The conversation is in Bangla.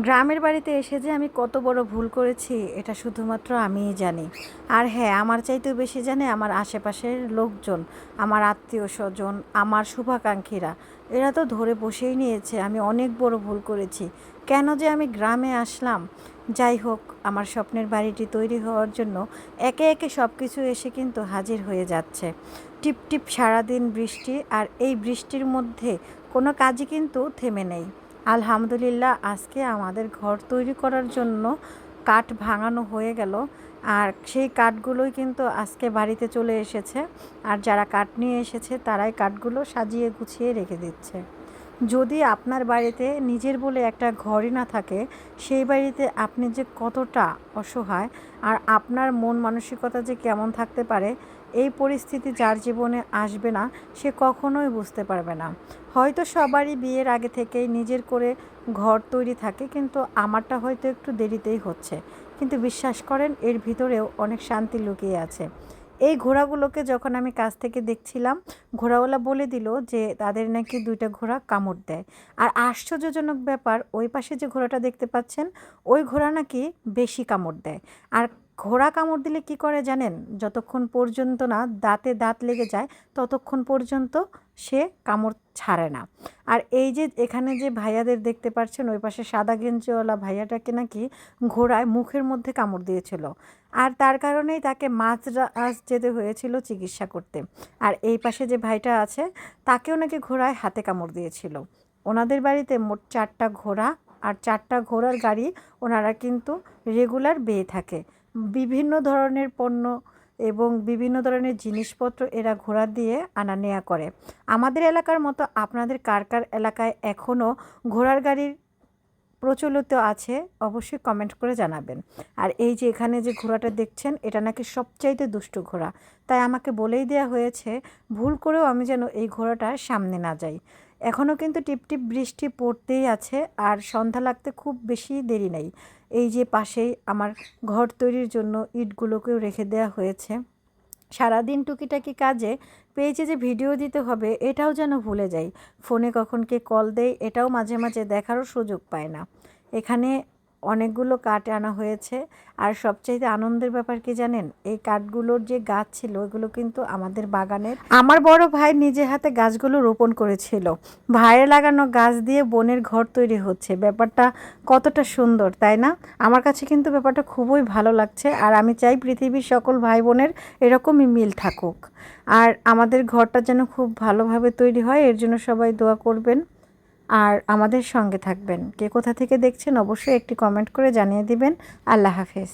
গ্রামের বাড়িতে এসে যে আমি কত বড় ভুল করেছি এটা শুধুমাত্র আমিই জানি। আর হ্যাঁ, আমার চাইতেও বেশি জানে আমার আশেপাশের লোকজন, আমার আত্মীয় স্বজন, আমার শুভাকাঙ্ক্ষীরা। এরা তো ধরে বসেই নিয়েছে আমি অনেক বড় ভুল করেছি। কেন যে আমি গ্রামে আসলাম। যাই হোক, আমার স্বপ্নের বাড়িটি তৈরি হওয়ার জন্য একে একে সব কিছু এসে কিন্তু হাজির হয়ে যাচ্ছে। টিপ টিপ সারাদিন বৃষ্টি, আর এই বৃষ্টির মধ্যে কোনো কাজই কিন্তু থেমে নেই। আলহামদুলিল্লাহ, আজকে আমাদের ঘর তৈরি করার জন্য কাঠ ভাঙানো হয়ে গেল। আর সেই কাঠগুলোই কিন্তু আজকে বাড়িতে চলে এসেছে। আর যারা কাঠ নিয়ে এসেছে তারাই কাঠগুলো সাজিয়ে গুছিয়ে রেখে দিচ্ছে। যদি আপনার বাড়িতে নিজের বলে একটা ঘরই না থাকে, সেই বাড়িতে আপনি যে কতটা অসহায় আর আপনার মন মানসিকতা যে কেমন থাকতে পারে, এই পরিস্থিতি যার জীবনে আসবে না সে কখনোই বুঝতে পারবে না। হয়তো সবারই বিয়ের আগে থেকেই নিজের করে ঘর তৈরি থাকে, কিন্তু আমারটা হয়তো একটু দেরিতেই হচ্ছে। কিন্তু বিশ্বাস করেন, এর ভিতরেও অনেক শান্তি লুকিয়ে আছে। এই ঘোড়াগুলোকে যখন আমি কাছ থেকে দেখছিলাম, ঘোড়াওয়ালা বলে দিল যে তাদের নাকি 2টা ঘোড়া কামড় দেয়। আর আশ্চর্যজনক ব্যাপার, ওই পাশে যে ঘোড়াটা দেখতে পাচ্ছেন, ওই ঘোড়া নাকি বেশি কামড় দেয়। আর ঘোড়া কামড় দিলে কি করে জানেন? যতক্ষণ পর্যন্ত না দাঁতে দাঁত লেগে যায় ততক্ষণ পর্যন্ত সে কামড় ছাড়ে না। আর এই যে এখানে যে ভাইয়াদের দেখতে পাচ্ছেন, ওই পাশে সাদা গেঞ্জিওয়ালা ভাইয়াটাকে নাকি ঘোড়ায় মুখের মধ্যে কামড় দিয়েছিল। আর তার কারণেই তাকে মাঝরাত যেতে হয়েছিল চিকিৎসা করতে। আর এই পাশে যে ভাইটা আছে, তাকেও নাকি ঘোড়ায় হাতে কামড় দিয়েছিল। ওনাদের বাড়িতে মোট 4টা ঘোড়া, আর 4টা ঘোড়ার গাড়ি ওনারা কিন্তু রেগুলার বেয়ে থাকে। বিভিন্ন ধরনের পণ্য এবং বিভিন্ন ধরনের জিনিসপত্র এরা ঘোড়া দিয়ে আনা নেয়া করে। আমাদের এলাকার মতো আপনাদের কার কার এলাকায় এখনও ঘোড়ার গাড়ির প্রচলিত আছে, অবশ্যই কমেন্ট করে জানাবেন। আর এই যে এখানে যে ঘোড়াটা দেখছেন, এটা নাকি সবচাইতে দুষ্টু ঘোড়া। তাই আমাকে বলেই দেওয়া হয়েছে ভুল করেও আমি যেন এই ঘোড়াটার সামনে না যাই। এখনও কিন্তু টিপটিপ বৃষ্টি পড়তেই আছে, আর সন্ধ্যা লাগতে খুব বেশি দেরি নেই। এই যে পাশেই আমার ঘর তৈরির জন্য ইটগুলোকেও রেখে দেওয়া হয়েছে। সারাদিন টুকিটাকি কাজে পেয়েছে যে ভিডিও দিতে হবে, এটাও যেন ভুলে যাই। ফোনে কখন কে কল দেয় এটাও মাঝে মাঝে দেখারও সুযোগ পায় না। এখানে অনেকগুলো কাঠ আনা হয়েছে। আর সবচাইতে আনন্দের ব্যাপার কি জানেন? এই কাঠগুলোর যে গাছ ছিল, ওইগুলো কিন্তু আমাদের বাগানের আমার বড় ভাই নিজে হাতে গাছগুলো রোপণ করেছিল। ভাইয়ের লাগানো গাছ দিয়ে বোনের ঘর তৈরি হচ্ছে। ব্যাপারটা কতটা সুন্দর, তাই না? আমার কাছে কিন্তু ব্যাপারটা খুবই ভালো লাগছে। আর আমি চাই পৃথিবীর সকল ভাই বোনের এরকমই মিল থাকুক। আর আমাদের ঘরটা যেন খুব ভালোভাবে তৈরি হয়, এর জন্য সবাই দোয়া করবেন। আর আমাদের সঙ্গে থাকবেন। কে কোথা থেকে দেখছেন অবশ্যই একটি কমেন্ট করে জানিয়ে দিবেন। আল্লাহ হাফেজ।